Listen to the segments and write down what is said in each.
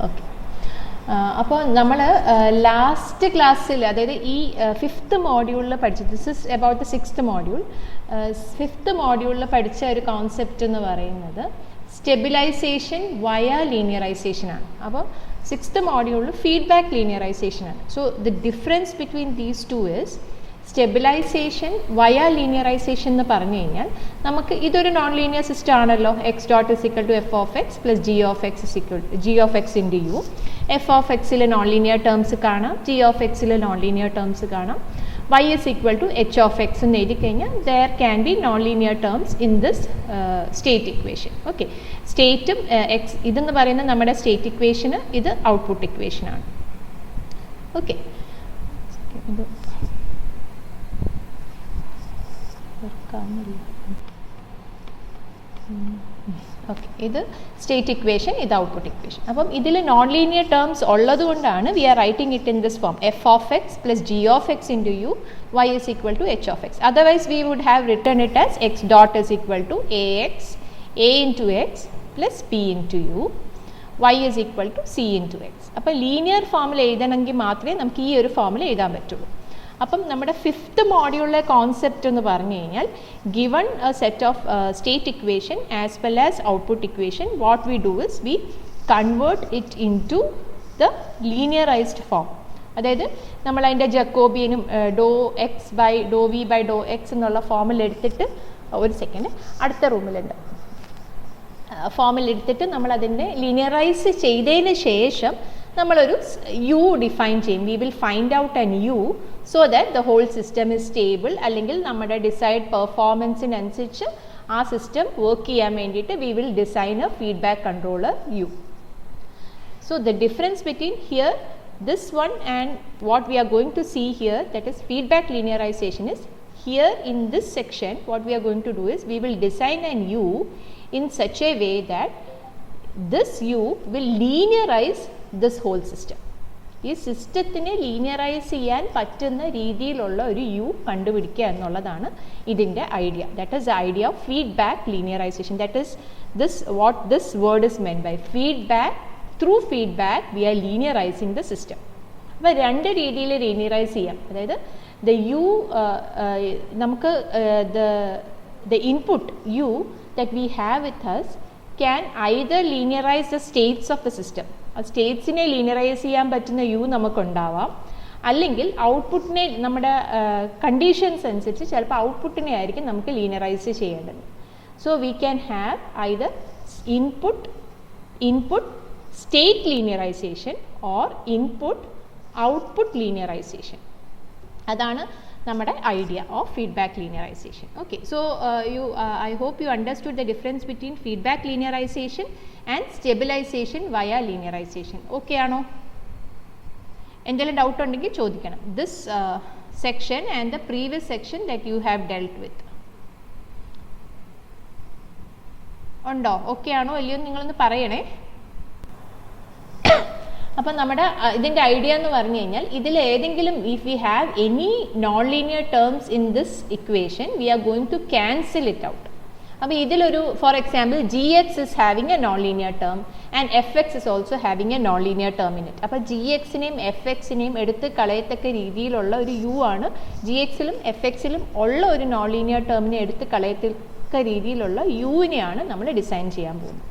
Okay. അപ്പോൾ നമ്മൾ last ക്ലാസ്സിൽ, അതായത് ഈ 5th മോഡ്യൂളിൽ പഠിച്ചത്, this is about the 6th module. 5th മോഡ്യൂളിൽ പഠിച്ച ഒരു കോൺസെപ്റ്റ് എന്ന് പറയുന്നത് സ്റ്റെബിലൈസേഷൻ വയ ലീനിയറൈസേഷൻ ആണ്. അപ്പോൾ 6th മോഡ്യൂളിൽ ഫീഡ്ബാക്ക് ലീനിയറൈസേഷൻ ആണ്. So the difference between these two is stabilization via linearization എന്ന് പറഞ്ഞു കഴിഞ്ഞാൽ നമുക്ക് ഇതൊരു നോൺ ലീനിയർ സിസ്റ്റം ആണല്ലോ. X dot is equal to f of x plus g of x is equal g of x into u. F of എക്സിൽ non linear terms കാണാം, g of എക്സിൽ non linear terms കാണാം. y is equal to h of x എന്ന് എഴുതി കഴിഞ്ഞാൽ there can be non-linear terms in this state equation. Okay, സ്റ്റേറ്റും x ഇതെന്ന് പറയുന്നത് നമ്മുടെ സ്റ്റേറ്റ് ഇക്വേഷന്, ഇത് ഔട്ട്പുട്ട് ഇക്വേഷൻ ആണ്. ഓക്കെ, ഓക്കെ, ഇത് സ്റ്റേറ്റ് ഇക്വേഷൻ, ഇത് ഔട്ട്പുട്ട് ഇക്വേഷൻ. അപ്പം ഇതിൽ നോൺ ലീനിയർ ടേംസ് ഉള്ളത് കൊണ്ടാണ് we are writing it in this form, f of x plus g of x into u, y is equal to h of x. Otherwise we would have written it as x dot is equal to a x a into X plus p into u, y is equal to c into x. അപ്പം linear ഫോമിൽ എഴുതണമെങ്കിൽ മാത്രമേ നമുക്ക് ഈ ഒരു ഫോമിൽ എഴുതാൻ പറ്റുള്ളൂ. അപ്പം നമ്മുടെ 5th മോഡ്യൂളിലെ കോൺസെപ്റ്റ് എന്ന് പറഞ്ഞു കഴിഞ്ഞാൽ given a set of state equation as well as output equation, what we do is we convert it into the linearized form. അതായത് നമ്മൾ അതിൻ്റെ ജക്കോബിയനും do x by do v by do x എന്നുള്ള ഫോമിൽ എടുത്തിട്ട്, ഒരു second, അടുത്ത റൂമിലുണ്ട്, ഫോമിൽ എടുത്തിട്ട് നമ്മൾ അതിൻ്റെ ലീനിയറൈസ് ചെയ്തതിന് ശേഷം നമ്മളൊരു യു ഡിഫൈൻ ചെയ്യും. We will find out an u so that the whole system is stable, അല്ലെങ്കിൽ നമ്മുടെ ഡിസൈഡ് പെർഫോമൻസിനനുസരിച്ച് ആ സിസ്റ്റം വർക്ക് ചെയ്യാൻ വേണ്ടിയിട്ട് we will design a feedback controller u. So the difference between here this one and what we are going to see here, that is feedback linearization, is here in this section what we are going to do is we will design an U in such a way that this U will linearize this whole system. ഈ സിസ്റ്റത്തിനെ ലീനിയറൈസ് ചെയ്യാൻ പറ്റുന്ന രീതിയിലുള്ള ഒരു U കണ്ടുപിടിക്കുക എന്നുള്ളതാണ് ഇതിൻ്റെ idea. That is the idea of feedback linearization. That is this what this word is meant by feedback. Through feedback we are linearizing the system. അപ്പോൾ രണ്ട് രീതിയിൽ ലീനിയറൈസ് ചെയ്യാം. അതായത് ദ യു നമുക്ക് the input u that we have with us can either linearize the states of the system. ആ സ്റ്റേറ്റ്സിനെ ലീനിയറൈസ് ചെയ്യാൻ പറ്റുന്ന U നമുക്കുണ്ടാവാം, അല്ലെങ്കിൽ ഔട്ട്പുട്ടിനെ നമ്മുടെ കണ്ടീഷൻസ് അനുസരിച്ച് ചിലപ്പോൾ ഔട്ട്പുട്ടിനെ ആയിരിക്കും നമുക്ക് ലീനിയറൈസ് ചെയ്യേണ്ടത്. So we can have either input state linearization or input output linearization. അതാണ് നമ്മുടെ idea of feedback linearization. Okay, so I hope you understood the difference between feedback linearization and stabilization via linearization. Okay ആണോ? എന്തെങ്കിലും doubt ഉണ്ടെങ്കിൽ ചോദിക്കണം. This section and the previous section that you have dealt with ഉണ്ടോ? Okay ആണോ അല്ലയോ നിങ്ങളൊന്ന് പറയണേ. അപ്പം നമ്മുടെ ഇതിൻ്റെ ഐഡിയ എന്ന് പറഞ്ഞു കഴിഞ്ഞാൽ ഇതിൽ ഏതെങ്കിലും if we have any non linear terms in this equation we are going to cancel it out. അപ്പോൾ ഇതിലൊരു for example G X is having a non linear term and F X is also having a non linear term in it. അപ്പോൾ G എക്സിനെയും F എക്സിനെയും എടുത്ത് കളയത്തക്ക രീതിയിലുള്ള ഒരു U ആണ് ജി എക്സിലും എഫ് എക്സിലും ഉള്ള ഒരു നോൺ ലീനിയർ ടേമിനെ എടുത്ത് കളയത്തക്ക രീതിയിലുള്ള യുവിനെയാണ് നമ്മൾ ഡിസൈൻ ചെയ്യാൻ പോകുന്നത്.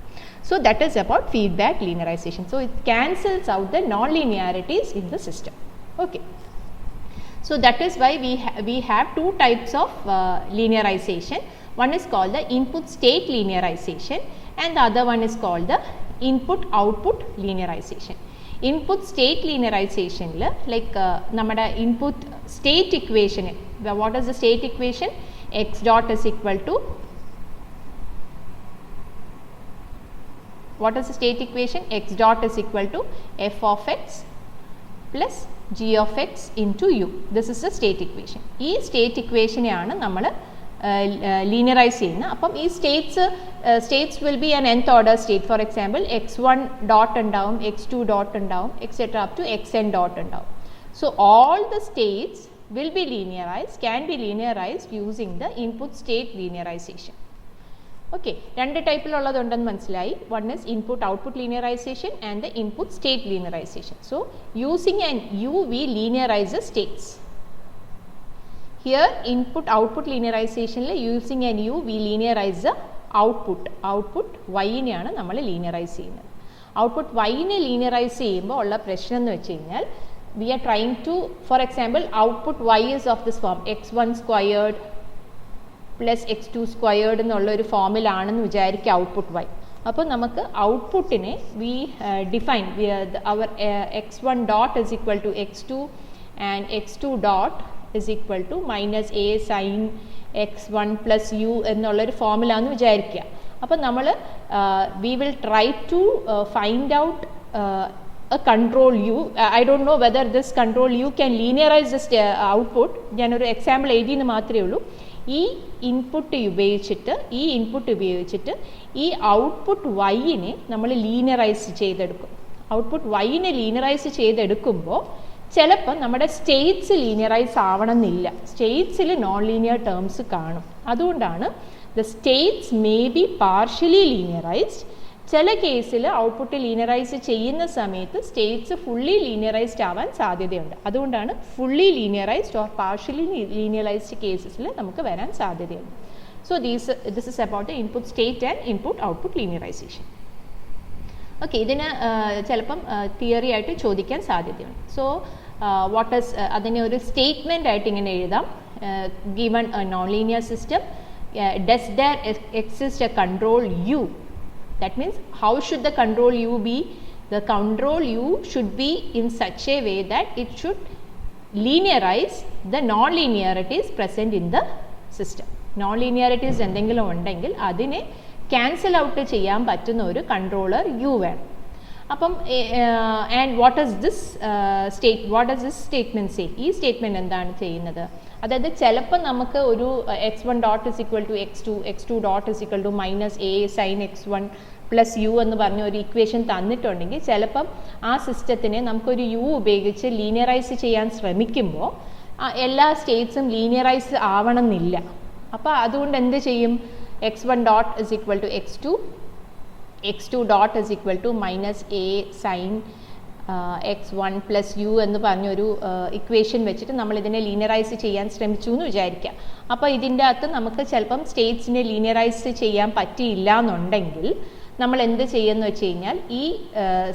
So that is about feedback linearization. So it cancels out the non-linearities in the system. Okay. So that is why we have two types of linearization. One is called the input state linearization and the other one is called the input output linearization. Input state linearization like namada input state equation. What is the state equation? X dot is equal to, what is the state equation? X dot is equal to f of x plus g of x into u. This is the state equation. ഈ state ഇക്വേഷനെയാണ് നമ്മൾ linearize ചെയ്യുന്നത്. അപ്പം ഈ states will be an nth order state. For example x1 dot ഉണ്ടാവും, x2 dot ഉണ്ടാവും, etcetera up to xn dot ഉണ്ടാവും. So all the states will be linearized, can be linearized using the input state linearization. Okay, രണ്ട് ടൈപ്പിലുള്ളതുണ്ടെന്ന് മനസ്സിലായി. One is input output linearisation and the input state linearisation. So using an U we linearize the states. Here input output linearization using an U we linearize the output y നെയാണ് നമ്മൾ linearize ചെയ്യുന്നത്. Output y നെ ലീനിയറൈസ് ചെയ്യുമ്പോൾ ഉള്ള പ്രശ്നം എന്ന് വെച്ച് കഴിഞ്ഞാൽ we are trying to, for example, output y is of this form x1 squared plus x2 squared എന്നുള്ള ഒരു ഫോമിലാണെന്ന് വിചാരിക്കുക ഔട്ട്പുട്ട് y. അപ്പോൾ നമുക്ക് ഔട്ട്പുട്ടിനെ we define our x1 dot is equal to x2 and x2 dot is equal to minus a sin x1 plus u എന്നുള്ളൊരു ഫോമിലാന്ന് വിചാരിക്കുക. അപ്പോൾ നമ്മൾ we will try to find out a control u. I don't know whether this control u can linearize this output. ഞാനൊരു example എഴുതിയെന്ന് മാത്രമേ ഉള്ളൂ. ഈ input ഉപയോഗിച്ചിട്ട് ഈ ഔട്ട്പുട്ട് വൈനെ നമ്മൾ ലീനിയറൈസ് ചെയ്തെടുക്കും. ഔട്ട്പുട്ട് വൈനെ ലീനിയറൈസ് ചെയ്തെടുക്കുമ്പോൾ ചിലപ്പോൾ നമ്മുടെ സ്റ്റേറ്റ്സ് ലീനിയറൈസ് ആവണമെന്നില്ല. സ്റ്റേറ്റ്സിൽ നോൺ ലീനിയർ ടേംസ് കാണും. അതുകൊണ്ടാണ് the states may be partially linearized. ചില കേസിൽ ഔട്ട്പുട്ട് ലീനിയറൈസ് ചെയ്യുന്ന സമയത്ത് സ്റ്റേറ്റ്സ് ഫുള്ളി ലീനിയറൈസ്ഡ് ആവാൻ സാധ്യതയുണ്ട്. അതുകൊണ്ടാണ് ഫുള്ളി ലീനിയറൈസ്ഡ് ഓർ പാർഷ്യലി ലീനിയറൈസ്ഡ് കേസസിൽ നമുക്ക് വരാൻ സാധ്യതയുണ്ട്. So this is about the input state and input output linearisation. Okay, ഇതിന് ചിലപ്പം തിയറി ആയിട്ട് ചോദിക്കാൻ സാധ്യതയുണ്ട്. സോ വാട്ട് ഈസ് അതിനെ ഒരു സ്റ്റേറ്റ്മെൻ്റ് ആയിട്ട് ഇങ്ങനെ എഴുതാം. Given a non linear system, does there exist a control u. That means how should the control u be? The control u should be in such a way that it should linearize the non-linearities present in the system. Non-linearities എന്തെങ്കിലും ഉണ്ടെങ്കിൽ അതിനെ cancel out ചെയ്യാൻ പറ്റുന്ന ഒരു controller u വേണം. അപ്പം and what does this statement say? ഈ statement എന്താണ് ചെയ്യുന്നത്? അതായത് ചിലപ്പോൾ നമുക്ക് ഒരു x1 dot is equal to x2 dot is equal to minus a sine x1 plus u എന്ന് പറഞ്ഞ ഒരു ഇക്വേഷൻ തന്നിട്ടുണ്ടെങ്കിൽ ചിലപ്പം ആ സിസ്റ്റത്തിനെ നമുക്കൊരു യു ഉപയോഗിച്ച് ലീനിയറൈസ് ചെയ്യാൻ ശ്രമിക്കുമ്പോൾ എല്ലാ സ്റ്റേറ്റ്സും ലീനിയറൈസ് ആവണമെന്നില്ല. അപ്പോൾ അതുകൊണ്ട് എന്ത് ചെയ്യും? x1 dot is equal to x2 dot is equal to minus a sine x1 plus u എന്ന് പറഞ്ഞൊരു ഇക്വേഷൻ വെച്ചിട്ട് നമ്മൾ ഇതിനെ ലീനിയറൈസ് ചെയ്യാൻ ശ്രമിച്ചു എന്ന് വിചാരിക്കുക. അപ്പോൾ ഇതിൻ്റെ അകത്ത് നമുക്ക് ചിലപ്പം സ്റ്റേറ്റ്സിനെ ലീനിയറൈസ് ചെയ്യാൻ പറ്റിയില്ല എന്നുണ്ടെങ്കിൽ നമ്മൾ എന്ത് ചെയ്യുമെന്ന് വെച്ച് കഴിഞ്ഞാൽ ഈ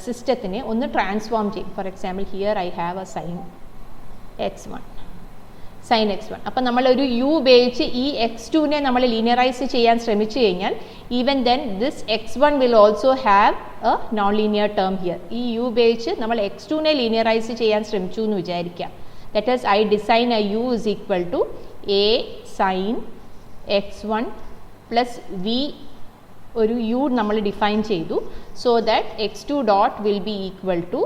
സിസ്റ്റത്തിനെ ഒന്ന് ട്രാൻസ്ഫോം ചെയ്യും. For example here I have a sine x1. അപ്പം നമ്മളൊരു യു ഉപയോഗിച്ച് ഈ x2നെ നമ്മൾ ലീനിയറൈസ് ചെയ്യാൻ ശ്രമിച്ചു കഴിഞ്ഞാൽ even then this x1 will also have a non linear term here. ഈ യു ഉപയോഗിച്ച് നമ്മൾ x2നെ ലീനിയറൈസ് ചെയ്യാൻ ശ്രമിച്ചു എന്ന് വിചാരിക്കാം. That is I design a u is equal to a sine x1 plus v ഒരു യു നമ്മൾ ഡിഫൈൻ ചെയ്തു. So that x2 dot will be equal to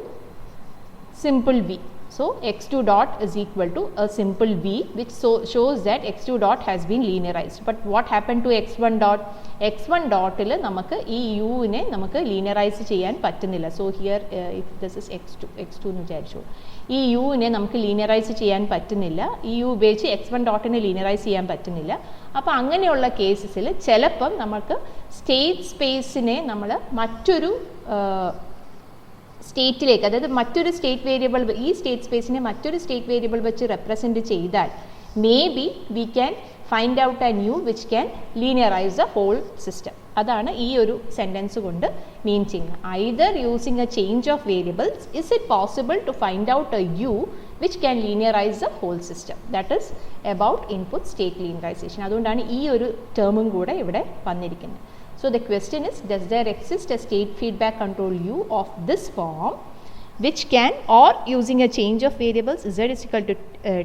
simple v. So x2 dot is equal to a simple v, which shows that x2 dot has been linearized. But what happened to x1 dot? x1 dot il namakku ee u ne namakku linearize cheyan pattunnilla. So here if this is x2 nu vicharichu ee u ne namakku linearize cheyan pattunnilla. ee u upayichu x1 dot ne linearize cheyan pattunnilla. appo anganeyulla cases il chelappam namakku state space ne nammal mattoru സ്റ്റേറ്റിലേക്ക്, അതായത് മറ്റൊരു state variable, ഈ state സ്പേസിനെ മറ്റൊരു state variable വെച്ച് represent ചെയ്താൽ may be we can find out a new which can linearize the whole system. അതാണ് ഈ ഒരു സെൻറ്റൻസ് കൊണ്ട് മീൻ ചെയ്യുന്നത്. Either using a change of variables is it possible to find out a u which can linearize the whole system. That is about input state linearization. അതുകൊണ്ടാണ് ഈ ഒരു ടേമും കൂടെ ഇവിടെ വന്നിരിക്കുന്നത്. So the question is, does there exist a state feedback control u of this form which can, or using a change of variables z is equal to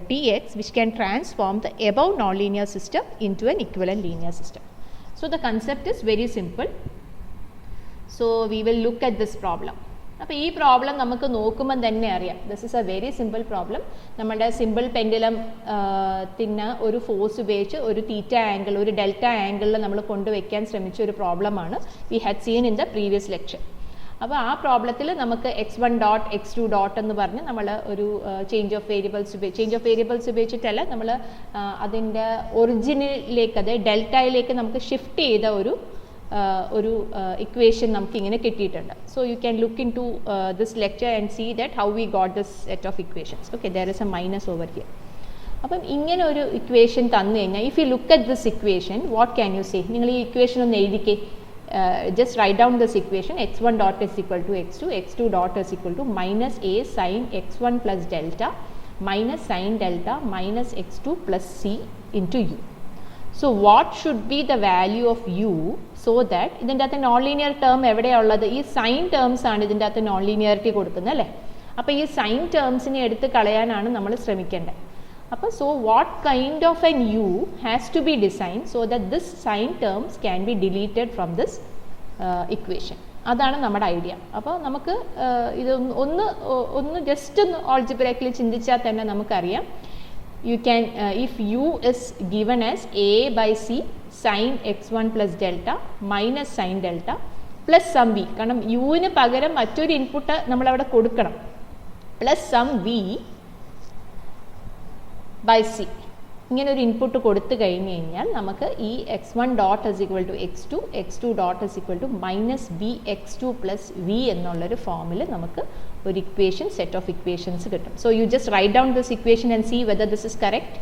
tx, which can transform the above nonlinear system into an equivalent linear system? So the concept is very simple. So we will look at this problem. അപ്പോൾ ഈ problem നമുക്ക് നോക്കുമ്പോൾ തന്നെ അറിയാം, this is A very simple problem. നമ്മുടെ simple pendulum ത്തിന് ഒരു force ഉപയോഗിച്ച് ഒരു തീറ്റ ആംഗിൾ, ഒരു ഡെൽറ്റ ആംഗിളിൽ നമ്മൾ കൊണ്ടുവയ്ക്കാൻ ശ്രമിച്ച ഒരു പ്രോബ്ലമാണ് we had seen in the previous lecture. അപ്പോൾ ആ പ്രോബ്ലത്തിൽ നമുക്ക് x1 ഡോട്ട് x2 ഡോട്ട് എന്ന് പറഞ്ഞ് നമ്മൾ ഒരു ചേഞ്ച് ഓഫ് വേരിയബിൾസ് ഉപയോഗിച്ചിട്ടല്ല, നമ്മൾ അതിൻ്റെ ഒറിജിനിലേക്ക്, അത് ഡെൽറ്റയിലേക്ക് നമുക്ക് ഷിഫ്റ്റ് ചെയ്ത ഒരു ഒരു ഇക്വേഷൻ നമുക്ക് ഇങ്ങനെ കിട്ടിയിട്ടുണ്ട്. So you can look into this lecture and see that how we got this set of equations. Okay, there is a minus over here. അപ്പം ഇങ്ങനെ ഒരു ഇക്വേഷൻ തന്നു കഴിഞ്ഞാൽ if you look at this equation what can you say? നിങ്ങൾ ഈ equation ഒന്ന് എഴുതിക്കേ. Just write down this equation. x1 dot is equal to x2, x2 dot is equal to minus a sin x1 plus delta minus sin delta minus x2 plus c into u. So what should be the value of u so that ഇതിൻ്റെ അകത്ത് non linear term എവിടെയാണ് ഉള്ളത്? ഈ sign terms ആണ് ഇതിൻ്റെ അകത്ത് non linearity കൊടുക്കുന്നത് അല്ലേ? അപ്പോൾ ഈ സൈൻ ടേംസിനെ എടുത്ത് കളയാനാണ് നമ്മൾ ശ്രമിക്കേണ്ടത്. അപ്പോൾ so what kind of an u has to be designed so that this sign terms can be deleted from this equation. അതാണ് നമ്മുടെ ഐഡിയ. അപ്പോൾ നമുക്ക് ഇത് ഒന്ന് ജസ്റ്റ് ഒന്ന് ഓൾജിബ്രൈക്കലി ചിന്തിച്ചാൽ തന്നെ നമുക്കറിയാം. You can if u is given as a by c sin x1 plus delta minus sin delta plus some v, കാരണം യുവിന് പകരം മറ്റൊരു ഇൻപുട്ട് നമ്മളവിടെ കൊടുക്കണം, plus some v by c, ഇങ്ങനെ ഒരു ഇൻപുട്ട് കൊടുത്തു കഴിഞ്ഞ് കഴിഞ്ഞാൽ നമുക്ക് ഈ x1 dot is equal to x2, x2 dot is equal to minus b x2 plus v എന്നുള്ളൊരു ഫോമിൽ നമുക്ക് ഒരു ഇക്വേഷൻ, സെറ്റ് ഓഫ് ഇക്വേഷൻസ് കിട്ടും. So you just write down this equation and see whether this is correct.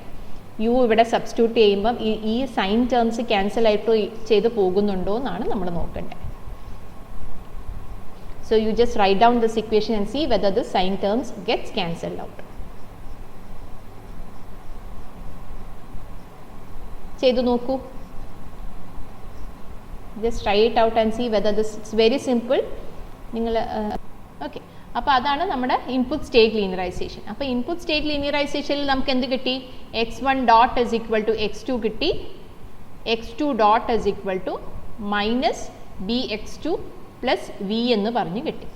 U ഇവിടെ substitute ചെയ്യുമ്പം ഈ sign terms cancel ആയിട്ട് ചെയ്ത് പോകുന്നുണ്ടോ എന്നാണ് നമ്മൾ നോക്കേണ്ടത്. So you just write down this equation and see whether this sine terms gets cancelled out. ചെയ്തു നോക്കൂ. Just try it out and see whether this it's very simple. നിങ്ങൾ ഓക്കെ, അപ്പോൾ അതാണ് നമ്മുടെ ഇൻപുട്ട് സ്റ്റേറ്റ് ലീനിയറൈസേഷൻ. അപ്പോൾ input state ലീനിയറൈസേഷനിൽ നമുക്ക് എന്ത് കിട്ടി? x1 dot is equal to x2 കിട്ടി, x2 dot is equal to minus b x2 plus v എന്ന് പറഞ്ഞ് കിട്ടി.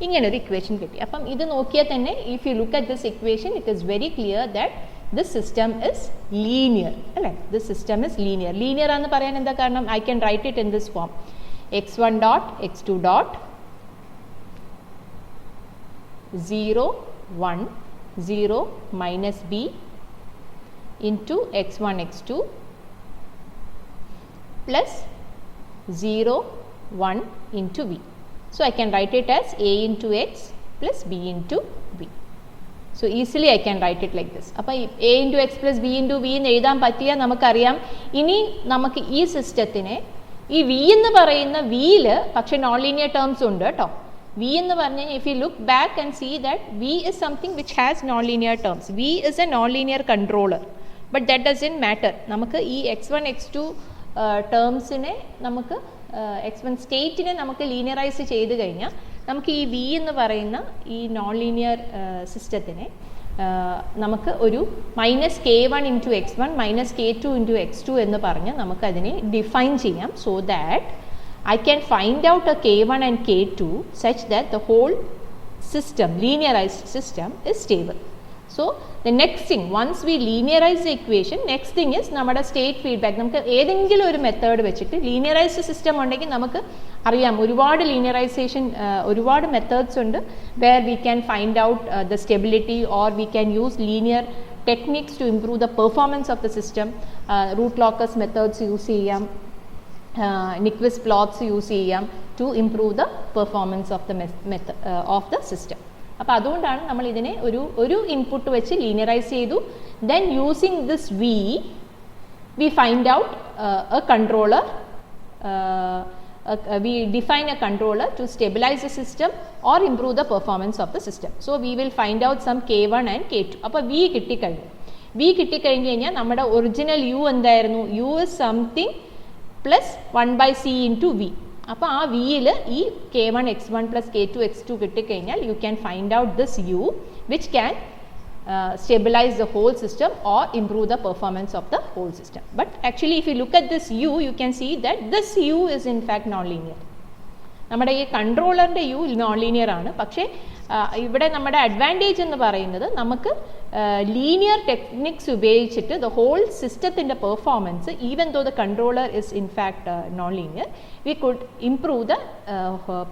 ഇങ്ങനൊരു ഇക്വേഷൻ കിട്ടി. അപ്പം ഇത് നോക്കിയാൽ തന്നെ if you look at this equation it is very clear that this system is linear, അല്ലേ? This system is linear. Linear ആണെന്ന് പറയാൻ എന്താ കാരണം? I can write it in this form. x1 dot x2 dot 0 1 0 minus b into x1 x2 plus 0 1 into v. So I can write it as a into x plus b into v. So easily I can write it like this. അപ്പോൾ a into x plus b into v എന്ന് എഴുതാൻ പറ്റിയാൽ നമുക്കറിയാം. ഇനി നമുക്ക് ഈ സിസ്റ്റത്തിനെ ഈ v എന്ന് പറയുന്ന വിയിൽ പക്ഷേ നോൺ ലീനിയർ ടേംസ് ഉണ്ട് കേട്ടോ. v എന്ന് പറഞ്ഞാൽ if you look back and see that v is something which has non-linear terms. v is a non-linear controller, but that doesn't matter. നമുക്ക് ഈ x1 x2 ടേംസിനെ നമുക്ക് x1 സ്റ്റേറ്റിനെ നമുക്ക് ലീനിയറൈസ് ചെയ്ത് കഴിഞ്ഞാൽ നമുക്ക് ഈ v എന്ന് പറയുന്ന ഈ നോൺ ലീനിയർ സിസ്റ്റത്തിനെ നമുക്ക് ഒരു minus k1 into x1 minus k2 into x2 എന്ന് പറഞ്ഞ് നമുക്കതിനെ ഡിഫൈൻ ചെയ്യാം. So that I can find out a k1 and k2 such that the whole system, linearized system, is stable. So the next thing, once we linearize the equation, next thing is നമ്മുടെ state feedback. നമുക്ക് ഏതെങ്കിലും ഒരു method വെച്ചിട്ട് ലീനിയറൈസ്ഡ് system ഉണ്ടെങ്കിൽ നമുക്ക് അറിയാം ഒരുപാട് linearisation ഒരുപാട് മെത്തേഡ്സ് ഉണ്ട് where we can find out the stability or we can use linear techniques to improve the performance of the system. Root locus methods use ചെയ്യാം, നിക്വിസ്റ്റ് പ്ലോട്ട്സ് യൂസ് ചെയ്യാം to improve the performance of the system. അപ്പോൾ അതുകൊണ്ടാണ് നമ്മൾ ഇതിനെ ഒരു input വെച്ച് linearize ചെയ്തു. Then using this we find out a controller, we define a controller to stabilize the system or improve the performance of the system. So we will find out some k1 and k2. അപ്പോൾ v കിട്ടിക്കഴിഞ്ഞ് കഴിഞ്ഞാൽ നമ്മുടെ original u എന്തായിരുന്നു? u is something plus 1 by c into v. അപ്പോൾ ആ വിയിൽ ഈ k1 x1 plus k2 x2 കിട്ടിക്കഴിഞ്ഞാൽ you can find out this u which can stabilize the whole system or improve the performance of the whole system. But actually if you look at this u, you can see that this u is in fact non-linear. നമ്മുടെ ഈ കൺട്രോളറിൻ്റെ U non linear ആണ്. പക്ഷേ ഇവിടെ നമ്മുടെ advantage എന്ന് പറയുന്നത് നമുക്ക് linear techniques ഉപയോഗിച്ചിട്ട് ദ ഹോൾ സിസ്റ്റത്തിൻ്റെ performance even though the controller is in fact non linear we could improve the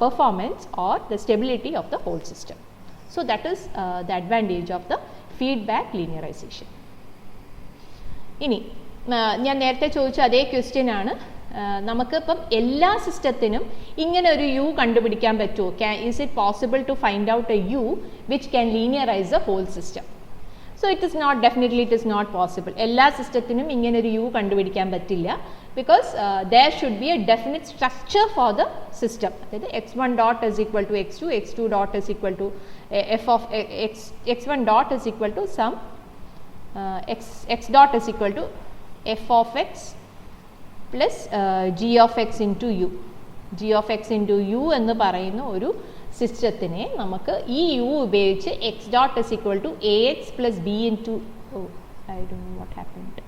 performance or the stability of the whole system. So that is the advantage of the feedback linearization. ഇനി ഞാൻ നേരത്തെ ചോദിച്ച അതേ question ആണ് നമുക്ക് ഇപ്പം എല്ലാ സിസ്റ്റത്തിനും ഇങ്ങനെ ഒരു യു കണ്ടുപിടിക്കാൻ പറ്റുമോ? Is it possible to find out a u which can linearize the whole system? So it is not, definitely it is not possible. എല്ലാ സിസ്റ്റത്തിനും ഇങ്ങനെ ഒരു യു കണ്ടുപിടിക്കാൻ പറ്റില്ല. Because there should be a definite structure for the system. That is x1 dot is equal to x2, x2 dot is equal to f of x1 dot is equal to some x dot is equal to f of x plus g of x into u. g of x into u എന്ന് പറയുന്ന ഒരു സിസ്റ്റത്തിനെ നമുക്ക് ഈ u ഉപയോഗിച്ച് x dot is equal to ax plus b into, oh I don't know what happened.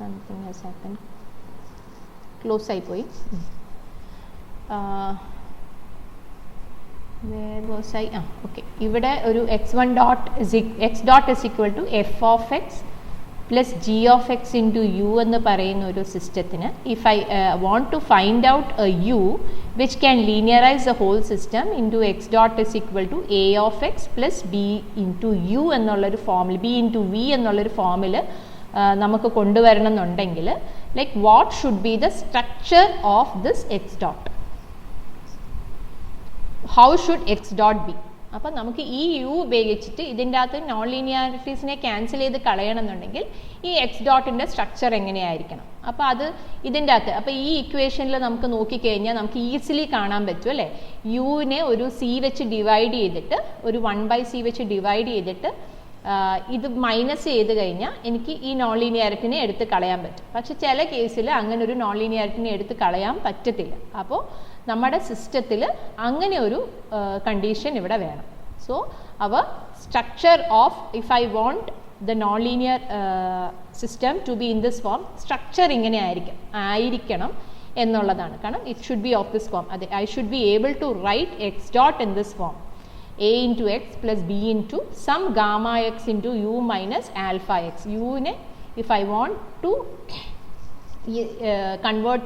Something has happened. Close ആയി പോയി. Where was I? Okay. ഇവിടെ ഒരു x1 dot x dot is equal to f of x plus g of x into u എന്ന് പറയുന്ന ഒരു സിസ്റ്റത്തിന് if I want to find out a u which can linearize the whole system into x dot is equal to a of x plus b into u എന്നുള്ളൊരു ഫോമിൽ, b into v എന്നുള്ളൊരു ഫോമിൽ നമുക്ക് കൊണ്ടുവരണം എന്നുണ്ടെങ്കിൽ like what should be the structure of this X dot, how should X dot B? അപ്പം നമുക്ക് ഈ യു ഉപയോഗിച്ചിട്ട് ഇതിൻ്റെ അകത്ത് നോൺ ലീനിയാരിറ്റീസിനെ ക്യാൻസൽ ചെയ്ത് കളയണമെന്നുണ്ടെങ്കിൽ ഈ എക്സ് ഡോട്ടിൻ്റെ സ്ട്രക്ചർ എങ്ങനെയായിരിക്കണം? അപ്പോൾ അത് ഇതിൻ്റെ അകത്ത്, അപ്പോൾ ഈ ഇക്വേഷനിൽ നമുക്ക് നോക്കിക്കഴിഞ്ഞാൽ നമുക്ക് ഈസിലി കാണാൻ പറ്റും അല്ലേ? യുവിനെ ഒരു സി വെച്ച് ഡിവൈഡ് ചെയ്തിട്ട്, ഒരു 1/c വെച്ച് ഡിവൈഡ് ചെയ്തിട്ട് ഇത് മൈനസ് ചെയ്ത് കഴിഞ്ഞാൽ എനിക്ക് ഈ നോൺ ലീനിയാരിറ്റിനെ എടുത്ത് കളയാൻ പറ്റും. പക്ഷെ ചില കേസിൽ അങ്ങനെ ഒരു നോൺ ലീനിയാരിറ്റിനെ എടുത്ത് കളയാൻ പറ്റത്തില്ല. അപ്പോൾ നമ്മുടെ സിസ്റ്റത്തിൽ അങ്ങനെ ഒരു കണ്ടീഷൻ ഇവിടെ വേണം. So our structure of if I want the non linear system to be in this form, structure ഇങ്ങനെ ആയിരിക്കണം എന്നുള്ളതാണ്. കാരണം it should be of this form. അതെ, I should be able to write x dot in this form, a into x plus b into some gamma x into u minus alpha x. u ne if I want to convert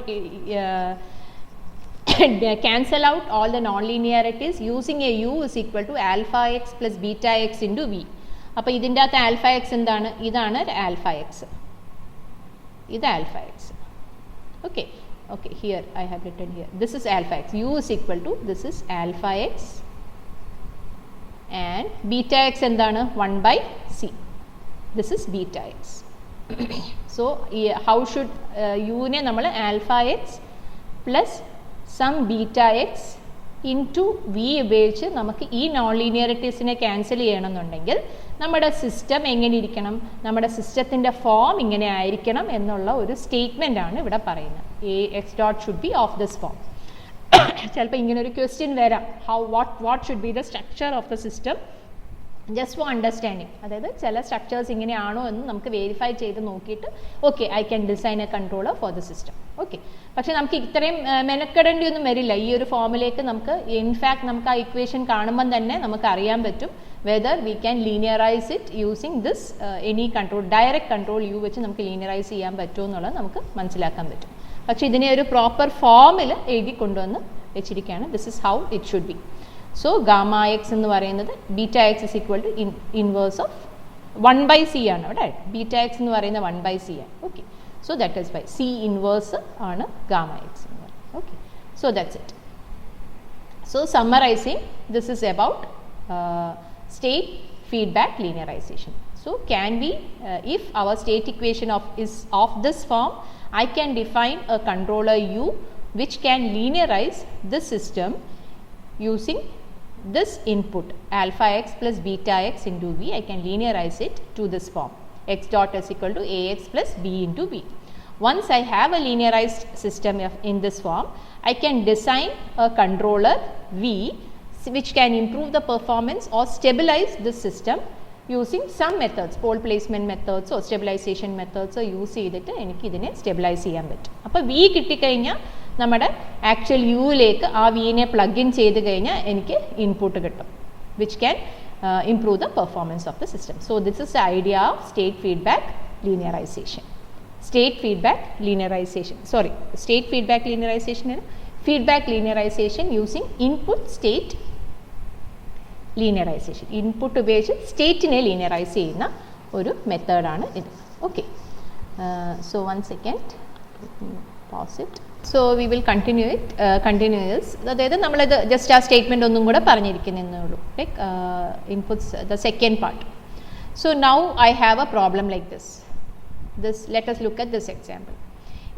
cancel out all the non-linearities using a u is equal to alpha x plus beta x into v. അപ്പോൾ ഇതിൻ്റെ അകത്ത് alpha X എന്താണ്? ഇതാണ് alpha X, ഇത് alpha X. Okay okay, here I have written here this is alpha X. u is equal to this is alpha x and beta x എന്താണ്? 1/c. this is beta x. so how should uനെ നമ്മൾ alpha x plus some beta x into v ഉപയോഗിച്ച് നമുക്ക് ഈ non ലീനിയറിറ്റീസിനെ cancel ചെയ്യണമെന്നുണ്ടെങ്കിൽ നമ്മുടെ system എങ്ങനെ ഇരിക്കണം, നമ്മുടെ സിസ്റ്റത്തിൻ്റെ ഫോം ഇങ്ങനെ ആയിരിക്കണം എന്നുള്ള ഒരു സ്റ്റേറ്റ്മെൻ്റ് ആണ് ഇവിടെ പറയുന്നത്. A X dot should be of this form. ചിലപ്പോൾ ഇങ്ങനെ ഒരു ക്വസ്റ്റ്യൻ വരാം, what should be the structure of the system, just for understanding. അതായത് ചില സ്ട്രക്ചേഴ്സ് ഇങ്ങനെയാണോ എന്ന് നമുക്ക് വെരിഫൈ ചെയ്ത് നോക്കിയിട്ട് okay I can design A controller for the system. Okay, പക്ഷേ നമുക്ക് ഇത്രയും മെനക്കെടേണ്ടി ഒന്നും വരില്ല ഈ ഒരു ഫോമിലേക്ക്. നമുക്ക് ഇൻഫാക്ട് നമുക്ക് ആ ഇക്വേഷൻ കാണുമ്പം തന്നെ നമുക്ക് അറിയാൻ പറ്റും whether we can linearize it using this any control, direct control u വെച്ച് നമുക്ക് ലീനിയറൈസ് ചെയ്യാൻ പറ്റുമോ എന്നുള്ളത് നമുക്ക് മനസ്സിലാക്കാൻ പറ്റും. പക്ഷേ ഇതിനെ ഒരു പ്രോപ്പർ ഫോമിൽ എഴുതി കൊണ്ടുവന്ന് വെച്ചിരിക്കുകയാണ്. This is how it should be. So gamma x എന്ന് പറയുന്നത് beta x is equal to inverse of 1/c ആണ് അവിടെ. ബീറ്റ എക്സ് എന്ന് പറയുന്നത് 1/c ആണ്. Okay, so that is by c inverse ആണ് ഗാമ എക്സ് എന്ന് പറയുന്നത്. Okay, so that's it. So summarizing, this is about state feedback linearization. So can we if our state equation is of this form, I can define a controller u which can linearize this system using this input alpha x plus beta x into v. I can linearize it to this form, x dot is equal to ax plus b into v. Once I have a linearized system in this form, I can design a controller v which can improve the performance or stabilize this system using some methods, pole placement methods or stabilization methods use ചെയ്തിട്ട് എനിക്ക് ഇതിനെ stabilise ചെയ്യാൻ പറ്റും. അപ്പോൾ V കിട്ടിക്കഴിഞ്ഞാൽ നമ്മുടെ actual യുയിലേക്ക് ആ വിനെ പ്ലഗ് ഇൻ ചെയ്ത് കഴിഞ്ഞാൽ എനിക്ക് ഇൻപുട്ട് കിട്ടും which can improve the performance of the system. So this is the idea of state feedback linearization. State feedback linearization, sorry, state feedback linearization and feedback linearization using input state linearisation. Input ഉപയോഗിച്ച് സ്റ്റേറ്റിനെ ലീനിയറൈസ് ചെയ്യുന്ന ഒരു മെത്തേഡാണ് ഇത്. Okay, so 1 second, pause it. So we will continue this. അതായത് നമ്മളിത് just ആ statement ഒന്നും കൂടെ പറഞ്ഞിരിക്കുന്നേ ഉള്ളൂ. Like inputs, the second part. So now I have a problem like this. Let us look at this example.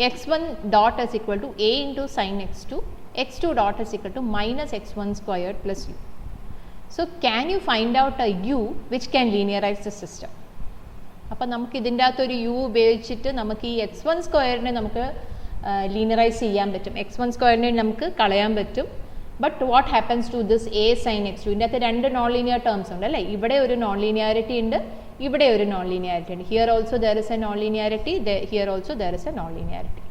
x1 dot is equal to a into sin x2, x2 dot is equal to minus x1 squared plus u. So can you find out a u which can linearize the system? അപ്പോൾ നമുക്ക് ഇതിൻ്റെ അകത്തൊരു U ഉപയോഗിച്ചിട്ട് നമുക്ക് ഈ x1 സ്ക്വയറിനെ നമുക്ക് ലീനിയറൈസ് ചെയ്യാൻ പറ്റും. x1 സ്ക്വയറിനെ നമുക്ക് കളയാൻ പറ്റും. But what happens to this a sine x2? ഇതിൻ്റെ അകത്ത് രണ്ട് നോൺ ലീനിയർ ടേംസ് ഉണ്ട് അല്ലേ? ഇവിടെ ഒരു നോൺ ലീനിയാരിറ്റി ഉണ്ട്, ഇവിടെ ഒരു നോൺ ലീനിയാരിറ്റി ഉണ്ട്. Here also there is A non linearity, here also there is A non linearity.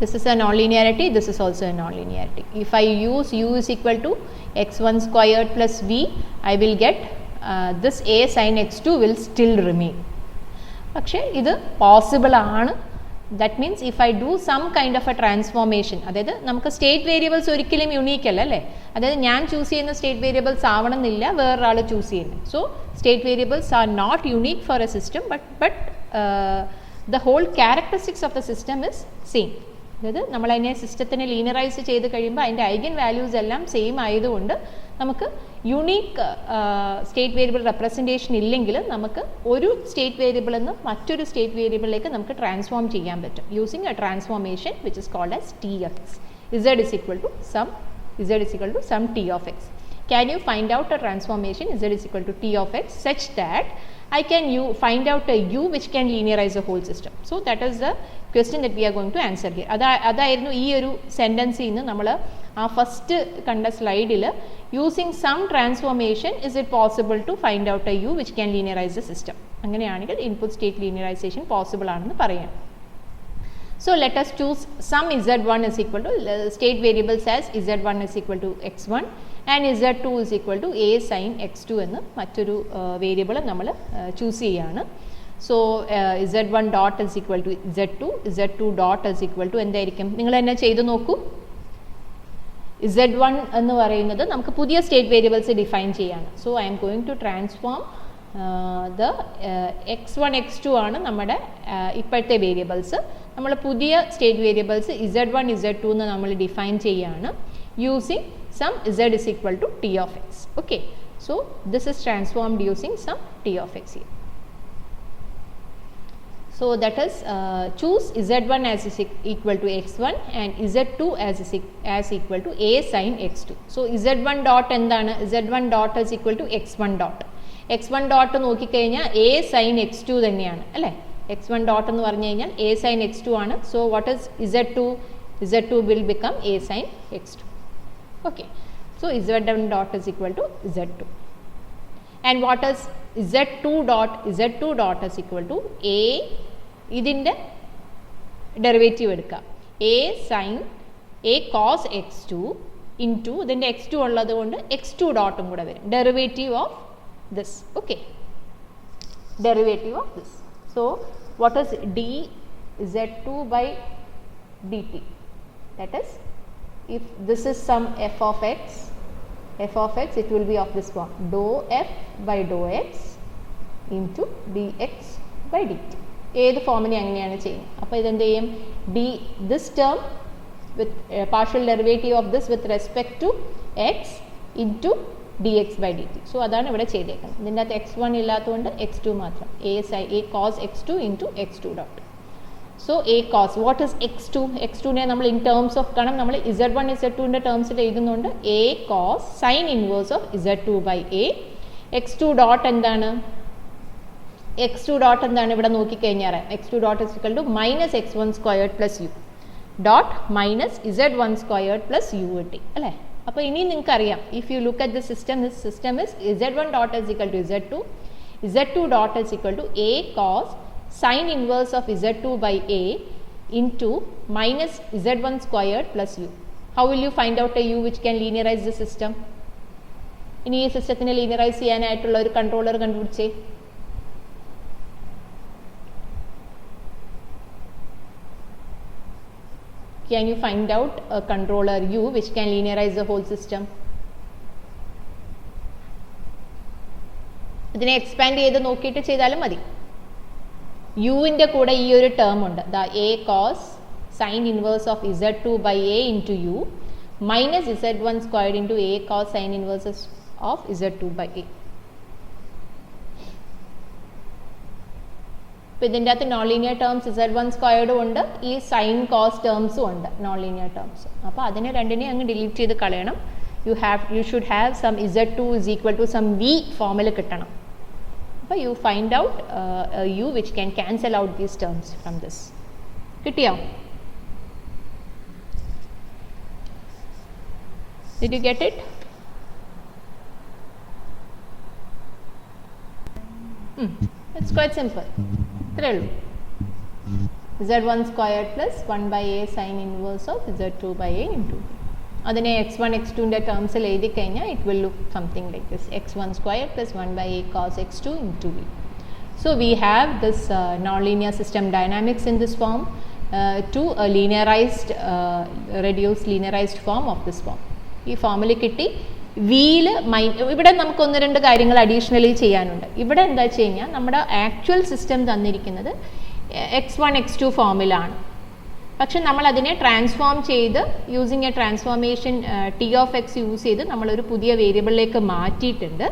This is a non-linearity, this is also a non-linearity. If I use u is equal to x1 squared plus v, I will get this a sin x2 will still remain. പക്ഷേ ഇത് possible ആണ്. That means if I do some kind of a transformation, അതായത് നമുക്ക് state variables ഒരിക്കലും unique അല്ല അല്ലേ? അതായത് ഞാൻ ചൂസ് ചെയ്യുന്ന സ്റ്റേറ്റ് വേരിയബിൾസ് ആവണമെന്നില്ല വേറൊരാൾ ചൂസ് ചെയ്യുന്നത്. So state variables are not unique for a system, but the whole characteristics of the system is same. അതായത് നമ്മളതിനെ സിസ്റ്റത്തിനെ ലീനിയറൈസ് ചെയ്ത് കഴിയുമ്പോൾ അതിൻ്റെ ഐഗൻ വാല്യൂസ് എല്ലാം സെയിം ആയതുകൊണ്ട് നമുക്ക് യുണീക്ക് സ്റ്റേറ്റ് വേരിയബിൾ റെപ്രസെൻറ്റേഷൻ ഇല്ലെങ്കിൽ നമുക്ക് ഒരു സ്റ്റേറ്റ് വേരിയബിളിൽ നിന്ന് മറ്റൊരു സ്റ്റേറ്റ് വേരിയബിളിലേക്ക് നമുക്ക് ട്രാൻസ്ഫോം ചെയ്യാൻ പറ്റും using a transformation which is called as T of X. z is equal to some t of x. Can you find out a transformation z is equal to t of x such that I can find out a u which can linearize the whole system? So that is the question that we are going to answer here. അതായിരുന്നു ഈ ഒരു സെൻറ്റൻസിൽ നിന്ന് നമ്മൾ ആ first കണ്ട സ്ലൈഡിൽ using some transformation is it possible to find out a u which can linearize the system. അങ്ങനെയാണെങ്കിൽ input state linearization possible ആണെന്ന് പറയാം. So let us choose some z1 is equal to state variables as z1 is equal to x1 and z2 is equal to a sin x2 എന്ന് മറ്റൊരു variable നമ്മൾ choose ചെയ്യാണ്. So z1 dot is equal to z2 dot is equal to എന്തായിരിക്കും? നിങ്ങൾ തന്നെ ചെയ്ത് നോക്കൂ. z1 എന്ന് പറയുന്നത് നമുക്ക് പുതിയ സ്റ്റേറ്റ് വേരിയബിൾസ് ഡിഫൈൻ ചെയ്യാണ്. So I'm going to transform the x1 x2 ആണ് നമ്മുടെ ഇപ്പോഴത്തെ വേരിയബിൾസ്. നമ്മൾ പുതിയ സ്റ്റേറ്റ് വേരിയബിൾസ് z1 z2 എന്ന് നമ്മൾ ഡിഫൈൻ ചെയ്യാണ് using some z is equal to t of x. Okay, so this is transformed using some t of x here. So that is choose z1 as is equal to x1 and z2 as equal to a sin x2. So z1 dot എന്താണ്? z1 dot is equal to x1 dot. x1 dot നോക്കിക്കഴിഞ്ഞാൽ a sin x2 തന്നെയാണ് അല്ലേ? x1 dot എന്ന് പറഞ്ഞു കഴിഞ്ഞാൽ a sin x2 ആണ്. So what is z2? z2 will become a sin x2. Okay, so z1 dot is equal to z2. And what is z2 dot? z2 dot is equal to a, ഇതിൻ്റെ derivative എടുക്കുക, a sin a cos x2 into ഇതിൻ്റെ x2 ഉള്ളത് കൊണ്ട് x2 ഡോട്ടും കൂടെ വരും, derivative of this. Okay, derivative of this. So what is dz2 by dt? That is, if this is some f of x, it will be of this form, dou f by dou x into dx by dt. ഏത് ഫോമിനെ അങ്ങനെയാണ് ചെയ്യുന്നത്. അപ്പോൾ ഇതെന്ത് ചെയ്യും? this term with partial derivative of this with respect to x into dx by dt. So അതാണ് ഇവിടെ ചെയ്തേക്കുന്നത്. ഇതിൻ്റെ അകത്ത് x1 ഇല്ലാത്തതുകൊണ്ട് x2 മാത്രം, a cos x2 into x2 dot. So a cos, what is x2? x2നെ നമ്മൾ in terms of, കാരണം നമ്മൾ z1 z2ൻ്റെ ടേംസിൽ എഴുതുന്നുണ്ട്, a cos sin inverse of z2 by a. x2 dot എന്താണ്? x2 dot എന്താണ് ഇവിടെ നോക്കിക്കഴിഞ്ഞാൽ x2 dot is equal to minus x1 squared plus u dot minus z1 squared plus u കിട്ടി അല്ലേ? അപ്പോൾ ഇനി നിങ്ങൾക്കറിയാം, if you look at the system, this system is z1 dot is equal to z2 dot is equal to a cos sin inverse of z2 by a into minus z1 squared plus u. How will you find out a u which can linearize the system? ഇനി ഈ സിസ്റ്റത്തിനെ ലീനിയറൈസ് ചെയ്യാനായിട്ടുള്ള ഒരു controller കണ്ടുപിടിച്ചേ. Can you find out a controller u which can linearize the whole system? ഇതിനെ expand ചെയ്ത് നോക്കിയിട്ട് ചെയ്താലും മതി. യുവിൻ്റെ കൂടെ ഈ ഒരു ടേം ഉണ്ട്, the a cosine inverse of z2 by a into u minus z1 squared into a cosine inverse of z2 by a. അപ്പോൾ ഇതിൻ്റെ അകത്ത് നോൺ ലീനിയർ ടേംസ് z1 സ്ക്വയർഡും ഉണ്ട്, ഈ സൈൻ കോസ് ടേംസും ഉണ്ട് നോൺ ലീനിയർ ടേംസ്. അപ്പോൾ അതിനെ രണ്ടിനെയും അങ്ങ് ഡിലീറ്റ് ചെയ്ത് കളയണം. you should have some z2 is equal to some v ഫോമിൽ കിട്ടണം. അപ്പോൾ you find out a u which can cancel out these terms from this. കിട്ടിയോ? Did you get it? It's quite simple. ഇത്രയേ ഉള്ളൂ. z1 squared plus 1 by a sin inverse of z2 by a into v. അതിനെ x1 x2ൻ്റെ ടേംസിൽ എഴുതി കഴിഞ്ഞാൽ it will look something like this, x1 squared plus 1 by a cos x2 into v. So we have this non-linear system dynamics in this form to a linearized reduced linearized form of this form. ഈ ഫോമിൽ കിട്ടി. വിയിൽ ഇവിടെ നമുക്ക് ഒന്ന് രണ്ട് കാര്യങ്ങൾ additionally ചെയ്യാനുണ്ട്. ഇവിടെ എന്താ വെച്ച് കഴിഞ്ഞാൽ നമ്മുടെ ആക്ച്വൽ സിസ്റ്റം തന്നിരിക്കുന്നത് x1 x2 ഫോമിലാണ്. പക്ഷെ നമ്മൾ അതിനെ ട്രാൻസ്ഫോം ചെയ്ത് using a transformation T of X use ചെയ്ത് നമ്മളൊരു പുതിയ വേരിയബിളിലേക്ക് മാറ്റിയിട്ടുണ്ട്.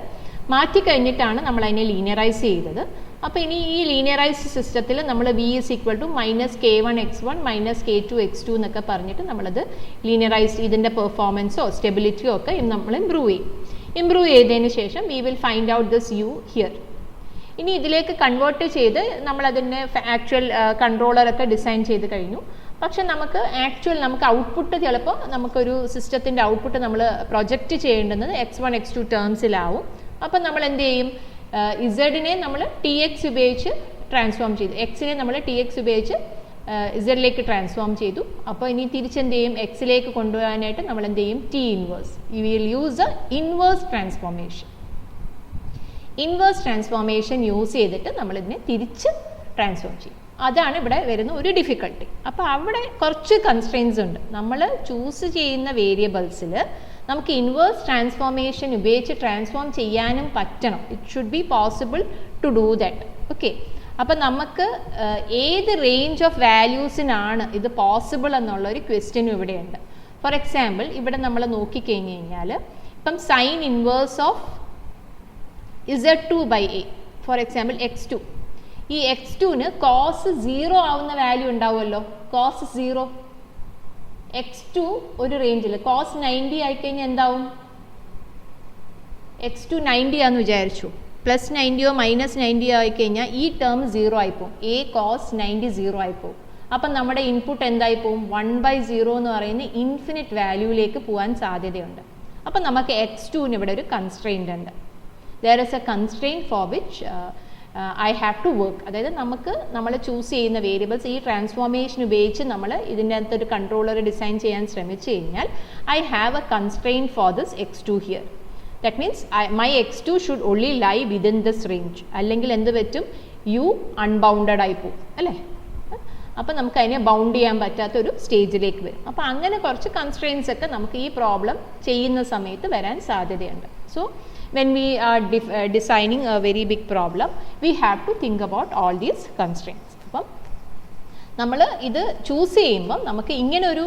മാറ്റി കഴിഞ്ഞിട്ടാണ് നമ്മൾ അതിനെ ലീനിയറൈസ് ചെയ്തത്. അപ്പോൾ ഇനി ഈ ലീനിയറൈസ്ഡ് സിസ്റ്റത്തിൽ നമ്മൾ V is equal to -k1x1 -k2x2 എന്നൊക്കെ പറഞ്ഞിട്ട് നമ്മളത് ലീനിയറൈസ് ഇതിൻ്റെ പെർഫോമൻസോ സ്റ്റെബിലിറ്റിയോ ഒക്കെ നമ്മൾ ഇമ്പ്രൂവ് ചെയ്തതിന് ശേഷം V will find out this you here. ഇനി ഇതിലേക്ക് കൺവേർട്ട് ചെയ്ത് നമ്മളതിൻ്റെ ആക്ച്വൽ കൺട്രോളറൊക്കെ ഡിസൈൻ ചെയ്ത് കഴിഞ്ഞു. പക്ഷെ നമുക്ക് ഔട്ട്പുട്ട് ചിലപ്പോൾ നമുക്കൊരു സിസ്റ്റത്തിൻ്റെ ഔട്ട്പുട്ട് നമ്മൾ പ്രൊജക്റ്റ് ചെയ്യേണ്ടുന്നത് x1 x2 ടേംസിലാവും. അപ്പം നമ്മൾ എന്ത് ചെയ്യും, ഇസഡിനെ നമ്മൾ ടി എക്സ് ഉപയോഗിച്ച് ട്രാൻസ്ഫോം ചെയ്തു, എക്സിനെ നമ്മൾ ടി എക്സ് ഉപയോഗിച്ച് ഇസഡിലേക്ക് ട്രാൻസ്ഫോം ചെയ്തു. അപ്പോൾ ഇനി തിരിച്ചെന്ത് ചെയ്യും, എക്സിലേക്ക് കൊണ്ടുപോകാനായിട്ട് നമ്മൾ എന്ത് ചെയ്യും, T inverse, you will use A inverse transformation use ചെയ്തിട്ട് നമ്മളിതിനെ തിരിച്ച് ട്രാൻസ്ഫോം ചെയ്യും. അതാണ് ഇവിടെ വരുന്ന ഒരു ഡിഫിക്കൽട്ടി. അപ്പോൾ അവിടെ കുറച്ച് കൺസ്ട്രെയിൻസ് ഉണ്ട്. നമ്മൾ ചൂസ് ചെയ്യുന്ന വേരിയബിൾസിൽ നമുക്ക് ഇൻവേഴ്സ് ട്രാൻസ്ഫോർമേഷൻ ഉപയോഗിച്ച് ട്രാൻസ്ഫോം ചെയ്യാനും പറ്റണം. It should be possible to do that. Okay, അപ്പം നമുക്ക് ഏത് റേഞ്ച് ഓഫ് വാല്യൂസിനാണ് ഇത് പോസിബിൾ എന്നുള്ളൊരു ക്വസ്റ്റ്യനും ഇവിടെയുണ്ട്. ഫോർ എക്സാമ്പിൾ ഇവിടെ നമ്മൾ നോക്കിക്കഴിഞ്ഞ് കഴിഞ്ഞാൽ ഇപ്പം sine inverse of z2 by a, for example x2, ഈ x2ന് കോസ് 0 ആവുന്ന വാല്യൂ ഉണ്ടാവുമല്ലോ, കോസ് 0. x2 ഒരു റേഞ്ചിൽ കോസ് 90 ആയിക്കഴിഞ്ഞാൽ എന്താവും, x2 90 ആണെന്ന് വിചാരിച്ചു, പ്ലസ് 90യോ മൈനസ് 90യോ ആയിക്കഴിഞ്ഞാൽ ഈ ടേം 0 ആയിപ്പോവും, എ കോസ് 90 0 ആയിപ്പോവും. അപ്പം നമ്മുടെ ഇൻപുട്ട് എന്തായിപ്പോവും, 1/0 എന്ന് പറയുന്ന ഇൻഫിനിറ്റ് വാല്യൂയിലേക്ക് പോകാൻ സാധ്യതയുണ്ട്. അപ്പം നമുക്ക് x2ന് ഇവിടെ ഒരു കൺസ്ട്രെയിൻ്റ് ഉണ്ട്. there is a constraint for which I have to work. അതായത് നമ്മൾ ചൂസ് ചെയ്യുന്ന വേരിയബിൾസ് ഈ ട്രാൻസ്ഫോർമേഷൻ ഉപയോഗിച്ച് നമ്മൾ ഇതിൻ്റെ അകത്തൊരു കൺട്രോളർ ഡിസൈൻ ചെയ്യാൻ ശ്രമിച്ചു കഴിഞ്ഞാൽ I have a constraint for this x2 here. That means my x2 should only lie within this range. അല്ലെങ്കിൽ എന്ത് പറ്റും, u അൺബൗണ്ടഡ് ആയി പോകും അല്ലേ. അപ്പം നമുക്ക് അതിനെ ബൗണ്ട് ചെയ്യാൻ പറ്റാത്തൊരു സ്റ്റേജിലേക്ക് വരും. അപ്പോൾ അങ്ങനെ കുറച്ച് കൺസ്ട്രെയിൻസ് ഒക്കെ നമുക്ക് ഈ പ്രോബ്ലം ചെയ്യുന്ന സമയത്ത് വരാൻ സാധ്യതയുണ്ട്. So when we are designing a very big problem, we have to think about all these constraints. അപ്പം നമ്മൾ ഇത് ചൂസ് ചെയ്യുമ്പം നമുക്ക് ഇങ്ങനെ ഒരു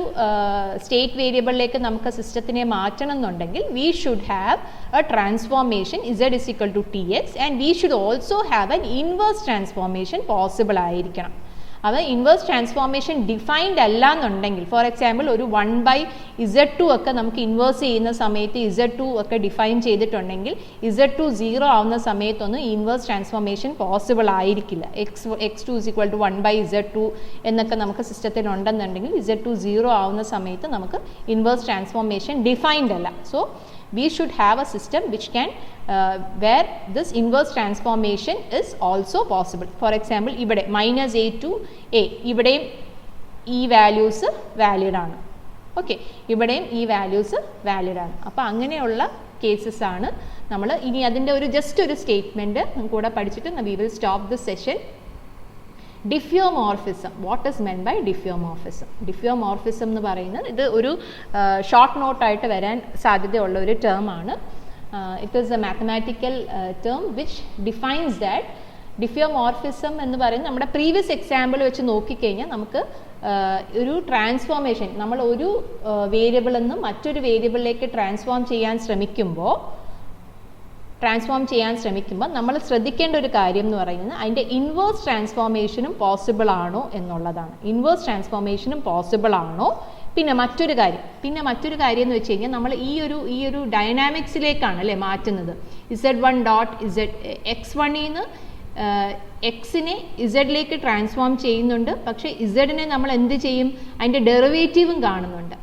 സ്റ്റേറ്റ് വേരിയബിളിലേക്ക് നമുക്ക് സിസ്റ്റത്തിനെ മാറ്റണം എന്നുണ്ടെങ്കിൽ we should have a transformation z is equal to tx and we should also have an inverse transformation possible ആയിരിക്കണം. അത് ഇൻവേഴ്സ് ട്രാൻസ്ഫോർമേഷൻ ഡിഫൈൻഡ് അല്ല എന്നുണ്ടെങ്കിൽ, ഫോർ എക്സാമ്പിൾ ഒരു 1/z2 ഒക്കെ നമുക്ക് ഇൻവേഴ്സ് ചെയ്യുന്ന സമയത്ത് z2 ഒക്കെ ഡിഫൈൻ ചെയ്തിട്ടുണ്ടെങ്കിൽ z2 0 ആവുന്ന സമയത്തൊന്നും ഇൻവേഴ്സ് ട്രാൻസ്ഫോർമേഷൻ പോസിബിൾ ആയിരിക്കില്ല. x2 is equal to 1/z2 എന്നൊക്കെ നമുക്ക് സിസ്റ്റത്തിൽ ഉണ്ടെന്നുണ്ടെങ്കിൽ z2 0 ആവുന്ന സമയത്ത് നമുക്ക് ഇൻവേഴ്സ് ട്രാൻസ്ഫോർമേഷൻ ഡിഫൈൻഡ് അല്ല. So we should have a system which can where this inverse transformation is also possible. For example, ഇവിടെ -a to a, ഇവിടെയും ഈ വാല്യൂസ് വാലിഡ് ആണ്. ഓക്കെ, ഇവിടെയും ഈ വാല്യൂസ് വാലിഡ് ആണ്. അപ്പോൾ അങ്ങനെയുള്ള കേസസ് ആണ് നമ്മൾ ഇനി അതിൻ്റെ ഒരു ജസ്റ്റ് ഒരു സ്റ്റേറ്റ്മെൻറ്റ് കൂടെ പഠിച്ചിട്ട് we will stop this session. Diffeomorphism, what is meant by diffeomorphism? Diffeomorphism എന്ന് പറയുന്നത് ഇത് ഒരു ഷോർട്ട് നോട്ടായിട്ട് വരാൻ സാധ്യതയുള്ള ഒരു ടേമാണ്. It is a mathematical term which defines that diffeomorphism എന്ന് പറയുന്നത് നമ്മുടെ പ്രീവിയസ് എക്സാമ്പിൾ വെച്ച് നോക്കിക്കഴിഞ്ഞാൽ നമുക്ക് ഒരു ട്രാൻസ്ഫോർമേഷൻ നമ്മൾ ഒരു വേരിയബിളിൽ നിന്നും മറ്റൊരു വേരിയബിളിലേക്ക് ട്രാൻസ്ഫോം ചെയ്യാൻ ശ്രമിക്കുമ്പോൾ നമ്മൾ ശ്രദ്ധിക്കേണ്ട ഒരു കാര്യം എന്ന് പറയുന്നത് അതിൻ്റെ ഇൻവേഴ്സ് ട്രാൻസ്ഫോർമേഷനും പോസിബിൾ ആണോ എന്നുള്ളതാണ്. ഇൻവേഴ്സ് ട്രാൻസ്ഫോർമേഷനും പോസിബിൾ ആണോ. പിന്നെ മറ്റൊരു കാര്യം എന്ന് വെച്ച് കഴിഞ്ഞാൽ നമ്മൾ ഈ ഒരു ഡൈനാമിക്സിലേക്കാണ് അല്ലേ മാറ്റുന്നത്. Z1 ഡോട്ട് x1 ന്ന് എക്സിനെ ഇസഡിലേക്ക് ട്രാൻസ്ഫോം ചെയ്യുന്നുണ്ട്. പക്ഷേ ഇസഡിനെ നമ്മൾ എന്ത് ചെയ്യും, അതിൻ്റെ ഡെറിവേറ്റീവും കാണുന്നുണ്ട്.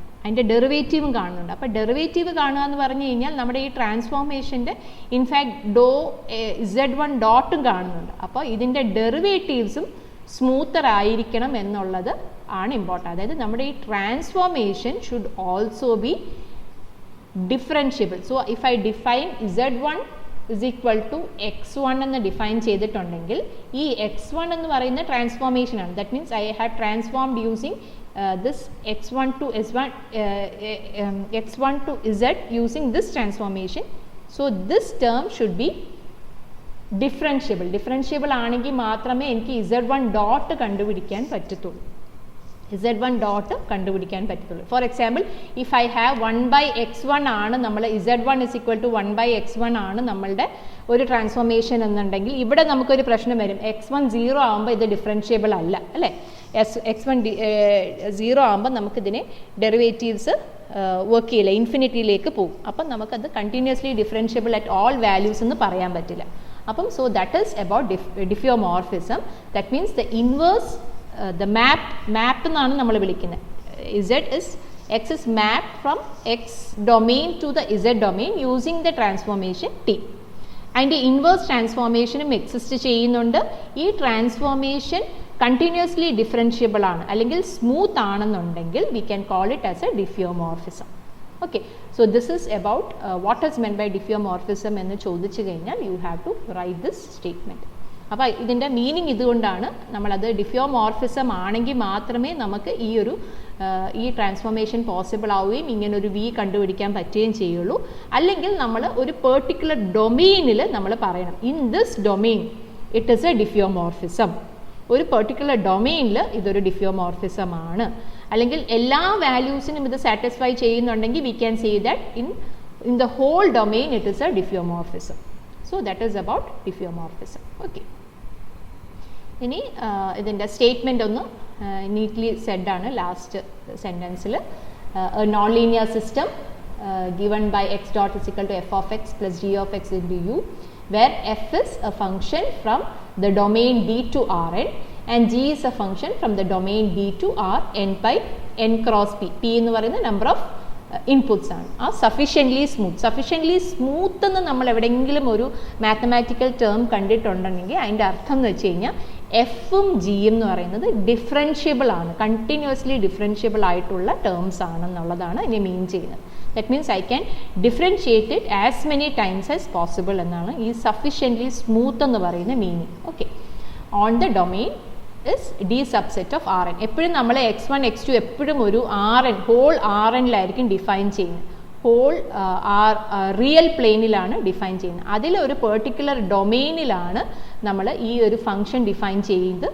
അപ്പോൾ ഡെറിവേറ്റീവ് കാണുക എന്ന് പറഞ്ഞു കഴിഞ്ഞാൽ നമ്മുടെ ഈ ട്രാൻസ്ഫോർമേഷൻ്റെ ഇൻഫാക്ട് Z1 ഡോട്ടും കാണുന്നുണ്ട്. അപ്പോൾ ഇതിൻ്റെ ഡെറിവേറ്റീവ്സും സ്മൂത്തർ ആയിരിക്കണം എന്നുള്ളത് ആണ് ഇമ്പോർട്ടൻ്റ്. അതായത് നമ്മുടെ ഈ transformation should also be differentiable. So if I define Z1 is equal to x1 എന്ന് ഡിഫൈൻ ചെയ്തിട്ടുണ്ടെങ്കിൽ ഈ x1 എന്ന് പറയുന്ന ട്രാൻസ്ഫോർമേഷൻ ആണ്. That means I have transformed using this x1 to z using this transformation. So this term should be differentiable ആണെങ്കിൽ മാത്രമേ എനിക്ക് z1 dot കണ്ടുപിടിക്കാൻ പറ്റത്തുള്ളൂ. For example if I have 1/x1 ആണ് നമ്മൾ Z1 is equal to 1/x1 ആണ് നമ്മളുടെ ഒരു ട്രാൻസ്ഫോർമേഷൻ എന്നുണ്ടെങ്കിൽ ഇവിടെ നമുക്കൊരു പ്രശ്നം വരും. x1 0 ആകുമ്പോൾ ഇത് ഡിഫറൻഷ്യബിൾ അല്ല അല്ലേ. x1 0 ആകുമ്പോൾ നമുക്കിതിനെ ഡെറിവേറ്റീവ്സ് വർക്ക് ചെയ്യില്ല, ഇൻഫിനിറ്റിയിലേക്ക് പോകും. അപ്പം നമുക്കത് continuously differentiable at all values എന്ന് പറയാൻ പറ്റില്ല. അപ്പം so that is about diffeomorphism. That means the inverse the map എന്നാണ് നമ്മൾ വിളിക്കുന്നത്. x is mapped from x domain to the z domain using the transformation t. അതിൻ്റെ ഇൻവേഴ്സ് ട്രാൻസ്ഫോർമേഷനും exist ചെയ്യുന്നുണ്ട്. ഈ ട്രാൻസ്ഫോർമേഷൻ കണ്ടിന്യൂസ്ലി ഡിഫറൻഷ്യബിൾ ആണ് അല്ലെങ്കിൽ സ്മൂത്ത് ആണെന്നുണ്ടെങ്കിൽ we can call it as a diffeomorphism. Okay, so this is about what is meant by diffeomorphism എന്ന് ചോദിച്ചു കഴിഞ്ഞാൽ you have to write this statement. അപ്പോൾ ഇതിൻ്റെ മീനിങ് ഇതുകൊണ്ടാണ് നമ്മളത് ഡിഫിയോമോർഫിസം ആണെങ്കിൽ മാത്രമേ നമുക്ക് ഈ ട്രാൻസ്ഫോർമേഷൻ പോസിബിൾ ആവുകയും ഇങ്ങനൊരു വി കണ്ടുപിടിക്കാൻ പറ്റുകയും ചെയ്യുള്ളൂ. അല്ലെങ്കിൽ നമ്മൾ ഒരു പെർട്ടിക്കുലർ ഡൊമെയിനിൽ നമ്മൾ പറയണം in this domain it is a diffeomorphism. ഒരു പെർട്ടിക്കുലർ ഡൊമെയിനിൽ ഇതൊരു ഡിഫിയോമോർഫിസം ആണ്. അല്ലെങ്കിൽ എല്ലാ വാല്യൂസിനും ഇത് സാറ്റിസ്ഫൈ ചെയ്യുന്നുണ്ടെങ്കിൽ we can say that in the whole domain it is a diffeomorphism. So that is about diffeomorphism. Okay, ഇനി ഇതിൻ്റെ സ്റ്റേറ്റ്മെൻ്റ് ഒന്ന് നീറ്റ്ലി സെഡ് ആണ് ലാസ്റ്റ് സെൻറ്റൻസിൽ. A non linear system given by x dot is equal to f of x plus g of x into u, where f is a function from the domain D to Rn and g is a function from the domain D to R n by n cross p. p എന്ന് പറയുന്ന number of inputs ആണ്. ആ sufficiently smooth എന്ന് നമ്മൾ എവിടെയെങ്കിലും ഒരു mathematical term കണ്ടിട്ടുണ്ടെങ്കിൽ അതിൻ്റെ അർത്ഥം എന്ന് വെച്ച് കഴിഞ്ഞാൽ എഫും ജിയും എന്ന് പറയുന്നത് ഡിഫറൻഷ്യബിൾ ആണ്, കണ്ടിന്യൂസ്ലി ഡിഫറൻഷ്യബിൾ ആയിട്ടുള്ള ടേംസ് ആണെന്നുള്ളതാണ് ഇതിനെ മീൻ ചെയ്യുന്നത്. That means I can differentiate it as many times as possible എന്നാണ് ഈ സഫിഷ്യൻ്റ്ലി സ്മൂത്ത് എന്ന് പറയുന്ന meaning. Okay, on the domain is D subset of Rn. എപ്പോഴും നമ്മൾ x1 x2 എപ്പോഴും ഒരു Rn ഹോൾ Rnലായിരിക്കും ഡിഫൈൻ ചെയ്യുന്നത്. ഹോൾ റിയൽ പ്ലെയിനിലാണ് ഡിഫൈൻ ചെയ്യുന്നത്. അതിലൊരു പെർട്ടിക്കുലർ ഡൊമെയിനിലാണ് നമ്മൾ ഈ ഒരു ഫംഗ്ഷൻ ഡിഫൈൻ ചെയ്ത്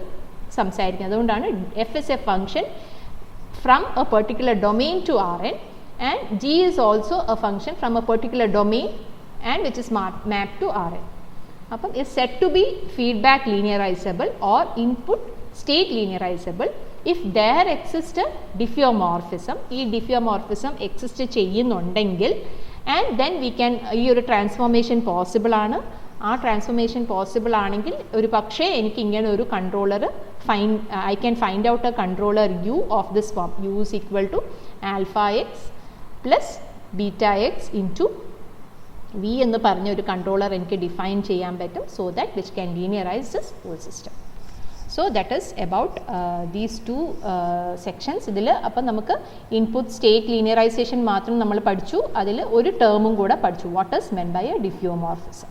സംസാരിക്കുന്നത്. അതുകൊണ്ടാണ് F is a function from a particular domain to Rn and G is also a function from a particular domain and which is mapped to Rn. അപ്പം is said to be feedback linearizable or input state linearizable if there exists a diffeomorphism. ഈ ഡിഫിയോമോർഫിസം exist ചെയ്യുന്നുണ്ടെങ്കിൽ and then we can ഈ ഒരു transformation possible ആണ്. ആ transformation possible ആണെങ്കിൽ ഒരു പക്ഷേ എനിക്ക് ഇങ്ങനെ ഒരു controller I can find out a controller u of this form. u is equal to alpha x plus beta x into v എന്ന് പറഞ്ഞ ഒരു കൺട്രോളർ എനിക്ക് ഡിഫൈൻ ചെയ്യാൻ പറ്റും. So that which can linearize this whole system. So that is about these two sections. ഇതിൽ അപ്പം നമുക്ക് input state linearisation മാത്രം നമ്മൾ പഠിച്ചു. അതിൽ ഒരു ടേമും കൂടെ പഠിച്ചു, what is meant by a diffeomorphism.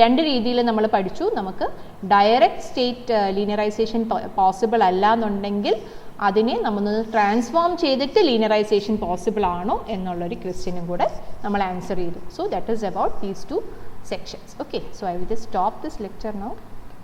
രണ്ട് രീതിയിൽ നമ്മൾ പഠിച്ചു. നമുക്ക് ഡയറക്റ്റ് സ്റ്റേറ്റ് ലീനിയറൈസേഷൻ പോസിബിൾ അല്ല എന്നുണ്ടെങ്കിൽ അതിനെ നമ്മളൊന്ന് ട്രാൻസ്ഫോം ചെയ്തിട്ട് ലീനിയറൈസേഷൻ പോസിബിൾ ആണോ എന്നുള്ളൊരു ക്വസ്റ്റ്യനും കൂടെ നമ്മൾ ആൻസർ ചെയ്തു. So that is about these to sections. Okay, so I will just stop this lecture now.